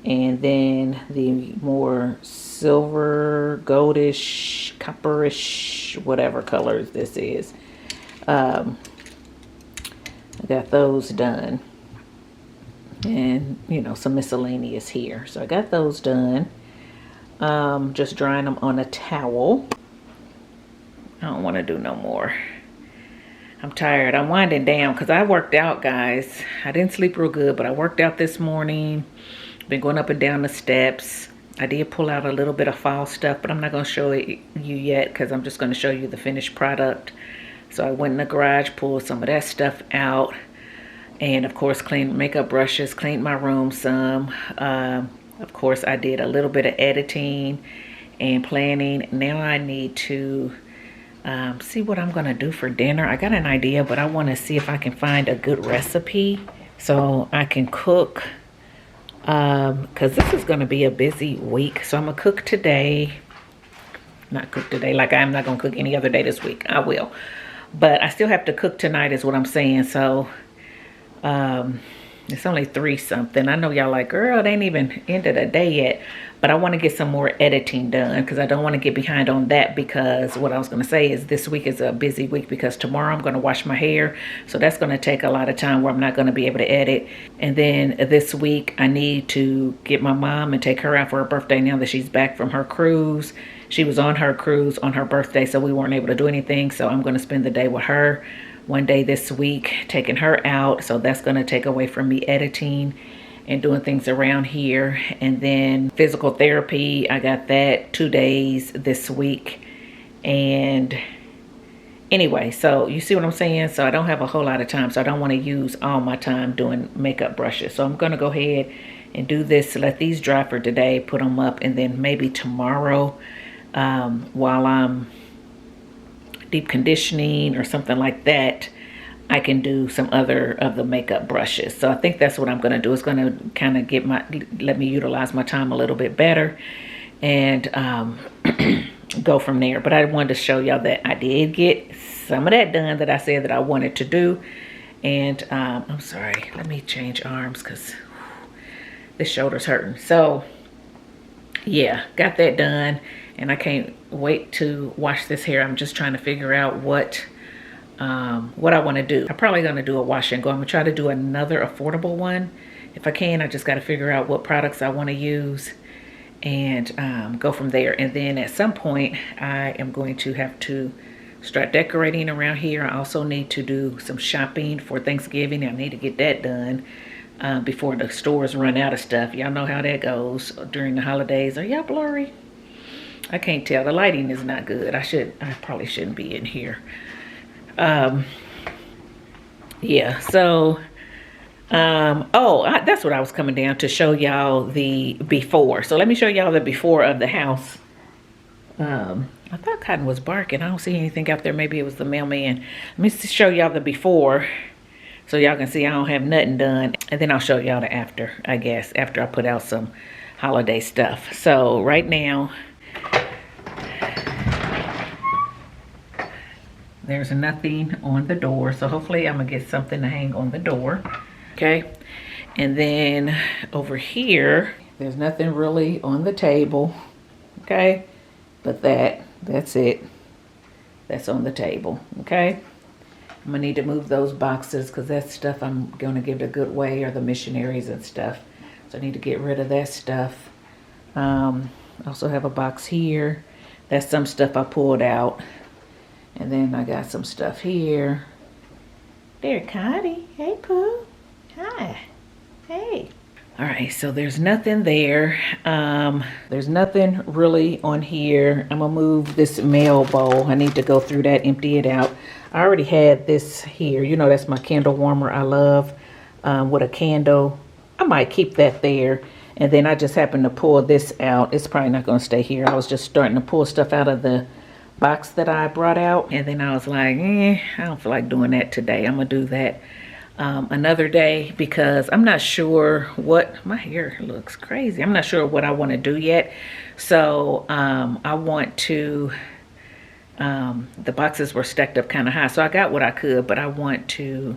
and then the more silver, goldish, copperish, whatever colors this is. I got those done, and you know, some miscellaneous here. So I got those done. Just drying them on a towel. I don't want to do no more. I'm tired. I'm winding down because I worked out, guys. I didn't sleep real good, but I worked out this morning. Been going up and down the steps. I did pull out a little bit of fall stuff, but I'm not going to show it you yet because I'm just going to show you the finished product. So I went in the garage, pulled some of that stuff out, and of course cleaned makeup brushes, cleaned my room some. Of course I did a little bit of editing and planning. Now I need to see what I'm gonna do for dinner. I got an idea, but I want to see if I can find a good recipe so I can cook, because this is gonna be a busy week. So I'm gonna cook today. Not cook today, like I'm not gonna cook any other day this week. I will, but I still have to cook tonight is what I'm saying. So it's only 3 something. I know y'all like, girl, it ain't even end of the day yet, but I want to get some more editing done because I don't want to get behind on that, because what I was going to say is this week is a busy week because tomorrow I'm going to wash my hair. So that's going to take a lot of time where I'm not going to be able to edit. And then this week I need to get my mom and take her out for her birthday now that she's back from her cruise. She was on her cruise on her birthday, so we weren't able to do anything. So I'm going to spend the day with her one day this week, taking her out. So that's going to take away from me editing and doing things around here. And then physical therapy, I got that 2 days this week. And anyway, so you see what I'm saying? So I don't have a whole lot of time, so I don't want to use all my time doing makeup brushes. So I'm going to go ahead and do this, let these dry for today, put them up, and then maybe tomorrow while I'm deep conditioning or something like that, I can do some other of the makeup brushes. So I think that's what I'm going to do. It's going to kind of let me utilize my time a little bit better and go from there. But I wanted to show y'all that I did get some of that done that I said that I wanted to do. And I'm sorry, let me change arms because this shoulder's hurting. So yeah, got that done. And I can't wait to wash this hair. I'm just trying to figure out what I want to do. I'm probably going to do a wash and go. I'm going to try to do another affordable one. If I can, I just got to figure out what products I want to use and go from there. And then at some point, I am going to have to start decorating around here. I also need to do some shopping for Thanksgiving. I need to get that done before the stores run out of stuff. Y'all know how that goes during the holidays. Are y'all blurry? I can't tell. The lighting is not good. I probably shouldn't be in here. Yeah, so that's what I was coming down to show y'all the before. So let me show y'all the before of the house. I thought Cotton was barking. I don't see anything out there. Maybe it was the mailman. Let me show y'all the before so y'all can see I don't have nothing done, and then I'll show y'all the after, I guess, after I put out some holiday stuff. So right now, there's nothing on the door, so hopefully I'm gonna get something to hang on the door. Okay, and then over here there's nothing really on the table. Okay, but that's it, that's on the table. Okay, I'm gonna need to move those boxes because that's stuff I'm gonna give to Goodway or the missionaries and stuff, so I need to get rid of that stuff. Also have a box here, that's some stuff I pulled out. And then I got some stuff here. There, Connie. Hey, Pooh. Hi. Hey. All right, so there's nothing there. There's nothing really on here. I'm gonna move this mail bowl. I need to go through that, empty it out. I already had this here. You know, that's my candle warmer I love with a candle. I might keep that there. And then I just happened to pull this out. It's probably not gonna stay here. I was just starting to pull stuff out of the box that I brought out, and then I was like, I don't feel like doing that today. I'm gonna do that another day because I'm not sure what, my hair looks crazy. I'm not sure what I want to do yet. So I want to, the boxes were stacked up kind of high, so I got what I could, but I want to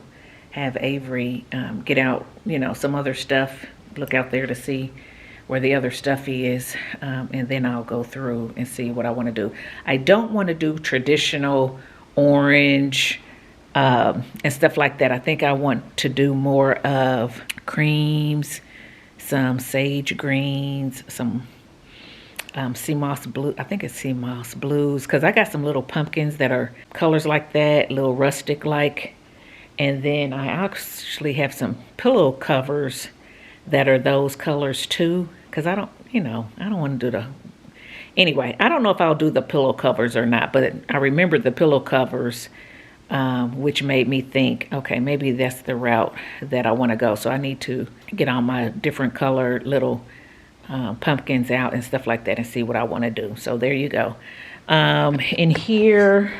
have Avery get out, you know, some other stuff, look out there to see where the other stuff is, and then I'll go through and see what I want to do. I don't want to do traditional orange and stuff like that. I think I want to do more of creams, some sage greens, some sea moss blue. I think it's sea moss blues, because I got some little pumpkins that are colors like that, little rustic like. And then I actually have some pillow covers that are those colors too, because I don't want to do the, anyway, I don't know if I'll do the pillow covers or not, but I remember the pillow covers, which made me think, okay, maybe that's the route that I want to go. So I need to get all my different colored little pumpkins out and stuff like that and see what I want to do. So there you go. In here,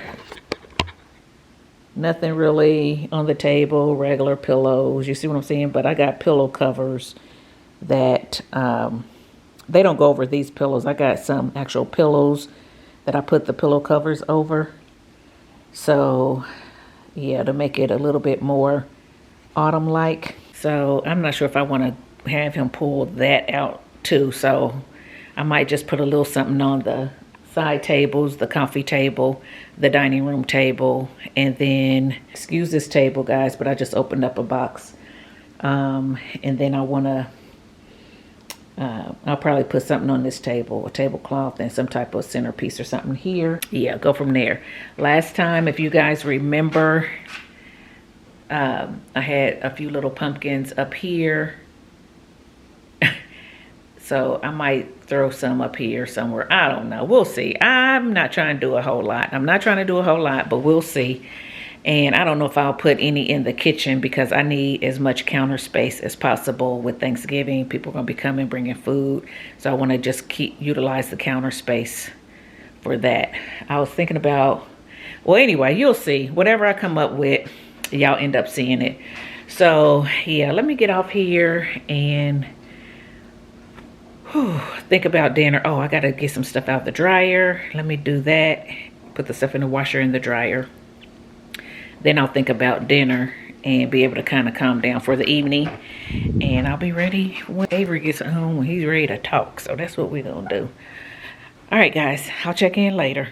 nothing really on the table, regular pillows. You see what I'm saying? But I got pillow covers that, they don't go over these pillows. I got some actual pillows that I put the pillow covers over. So, yeah, to make it a little bit more autumn-like. So, I'm not sure if I want to have him pull that out too. So, I might just put a little something on the side tables, the coffee table, the dining room table, and then, excuse this table, guys, but I just opened up a box. And then I want to, I'll probably put something on this table, a tablecloth and some type of centerpiece or something here. Yeah, go from there. Last time, if you guys remember, I had a few little pumpkins up here. So I might throw some up here somewhere. I don't know. We'll see. I'm not trying to do a whole lot. But we'll see. And I don't know if I'll put any in the kitchen because I need as much counter space as possible with Thanksgiving. People are going to be coming, bringing food. So I want to just utilize the counter space for that. I was thinking about, well, anyway, you'll see. Whatever I come up with, y'all end up seeing it. So, yeah, let me get off here and think about dinner. Oh, I got to get some stuff out of the dryer. Let me do that. Put the stuff in the washer and the dryer. Then I'll think about dinner and be able to kind of calm down for the evening. And I'll be ready when Avery gets home, when he's ready to talk. So that's what we're going to do. All right, guys. I'll check in later.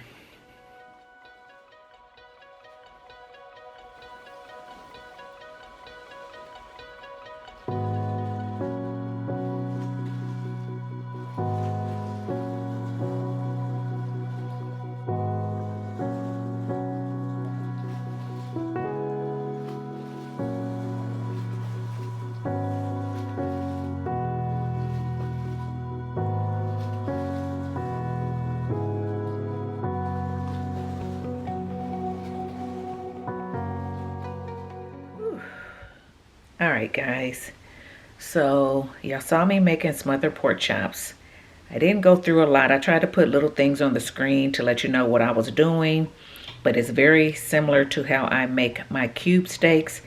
All right, guys, so y'all saw me making smothered pork chops. I didn't go through a lot. I tried to put little things on the screen to let you know what I was doing, but it's very similar to how I make my cube steaks.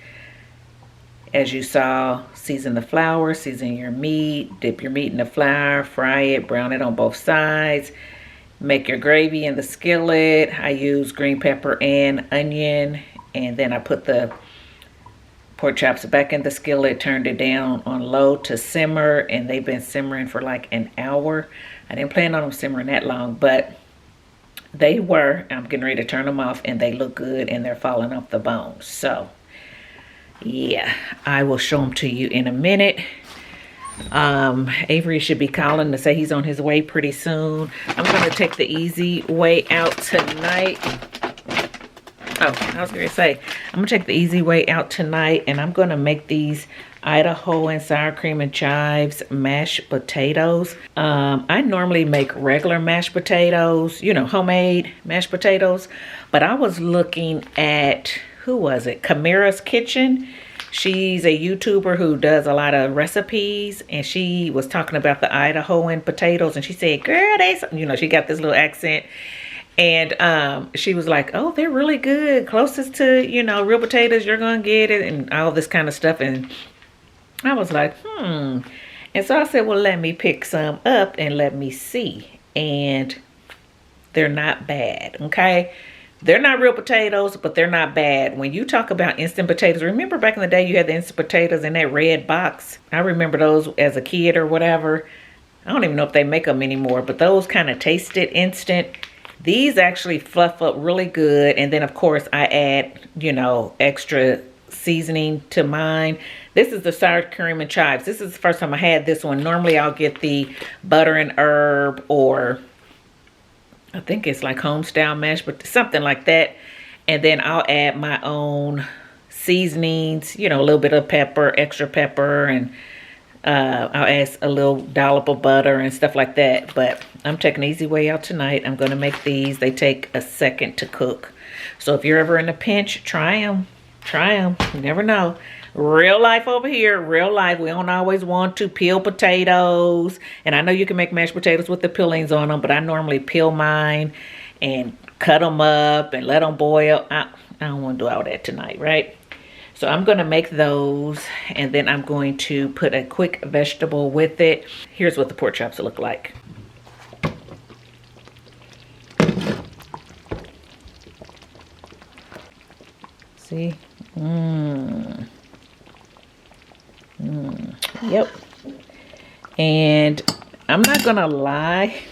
As you saw, season the flour, season your meat, dip your meat in the flour, fry it, brown it on both sides. Make your gravy in the skillet. I use green pepper and onion, and then I put the pork chops back in the skillet, turned it down on low to simmer, and they've been simmering for like an hour. I didn't plan on them simmering that long, but they were. I'm getting ready to turn them off, and they look good, and they're falling off the bones. So, yeah, I will show them to you in a minute. Avery should be calling to say he's on his way pretty soon. I'm going to take the easy way out tonight. Oh, I was going to say, I'm going to take the easy way out tonight, and I'm going to make these Idaho and sour cream and chives mashed potatoes. I normally make regular mashed potatoes, you know, homemade mashed potatoes, but I was looking at, who was it? Kamira's Kitchen. She's a YouTuber who does a lot of recipes, and she was talking about the Idahoan potatoes, and she said, girl, they, you know, she got this little accent. And she was like, oh, they're really good. Closest to, you know, real potatoes you're going to get it, and all this kind of stuff. And I was like, And so I said, well, let me pick some up and let me see. And they're not bad, okay? They're not real potatoes, but they're not bad. When you talk about instant potatoes, remember back in the day you had the instant potatoes in that red box? I remember those as a kid or whatever. I don't even know if they make them anymore, but those kind of tasted instant. These actually fluff up really good. And then, of course, I add, you know, extra seasoning to mine. This is the sour cream and chives. This is the first time I had this one. Normally, I'll get the butter and herb, or I think it's like home-style mash, but something like that. And then I'll add my own seasonings, you know, a little bit of pepper, extra pepper, and I'll add a little dollop of butter and stuff like that. But I'm taking the easy way out tonight. I'm going to make these. They take a second to cook. So if you're ever in a pinch, try them. Try them. You never know. Real life over here. Real life. We don't always want to peel potatoes. And I know you can make mashed potatoes with the peelings on them, but I normally peel mine and cut them up and let them boil. I don't want to do all that tonight, right? So I'm going to make those, and then I'm going to put a quick vegetable with it. Here's what the pork chops look like. See? Yep. And I'm not gonna lie.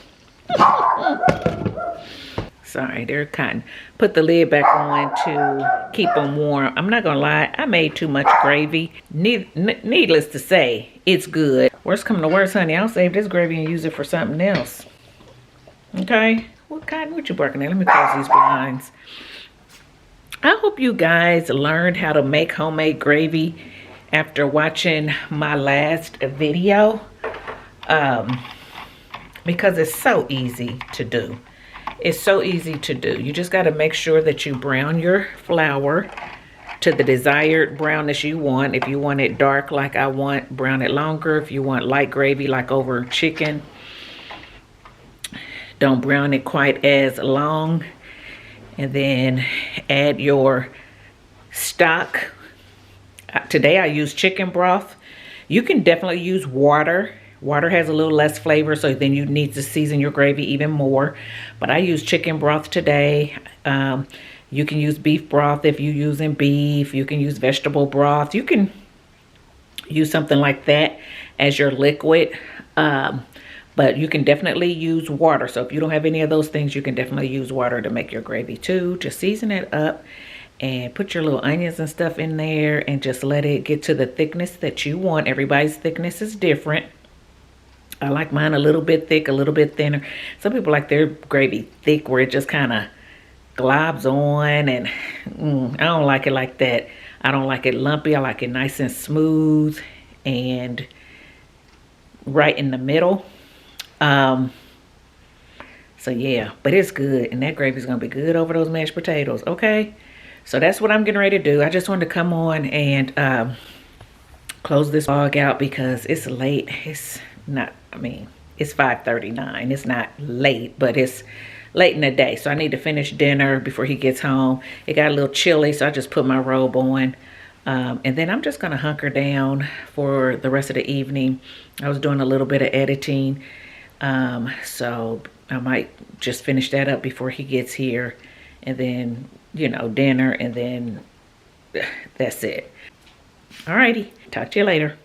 Sorry, they're cotton. Put the lid back on to keep them warm. I'm not gonna lie, I made too much gravy. Needless to say, it's good. Worst come to worst, honey, I'll save this gravy and use it for something else. Okay? What you barking at? Let me close these blinds. I hope you guys learned how to make homemade gravy after watching my last video, because it's so easy to do. It's so easy to do. You just got to make sure that you brown your flour to the desired brownness you want. If you want it dark like I want, brown it longer. If you want light gravy like over chicken, don't brown it quite as long. And then add your stock. Today I use chicken broth. You can definitely use water. Water has a little less flavor, so then you need to season your gravy even more. But I use chicken broth today. You can use beef broth if you're using beef. You can use vegetable broth. You can use something like that as your liquid. But you can definitely use water. So if you don't have any of those things, you can definitely use water to make your gravy too. Just season it up and put your little onions and stuff in there and just let it get to the thickness that you want. Everybody's thickness is different. I like mine a little bit thick, a little bit thinner. Some people like their gravy thick where it just kind of globs on, and I don't like it like that. I don't like it lumpy. I like it nice and smooth and right in the middle. So yeah, but it's good, and that gravy is gonna be good over those mashed potatoes. Okay, so that's what I'm getting ready to do. I just wanted to come on and close this vlog out because it's late. It's not, I mean, it's 5:39. It's not late, but it's late in the day, so I need to finish dinner before he gets home. It got a little chilly, so I just put my robe on. And then I'm just gonna hunker down for the rest of the evening. I was doing a little bit of editing, so I might just finish that up before he gets here, and then, you know, dinner, and then that's it. Alrighty, talk to you later.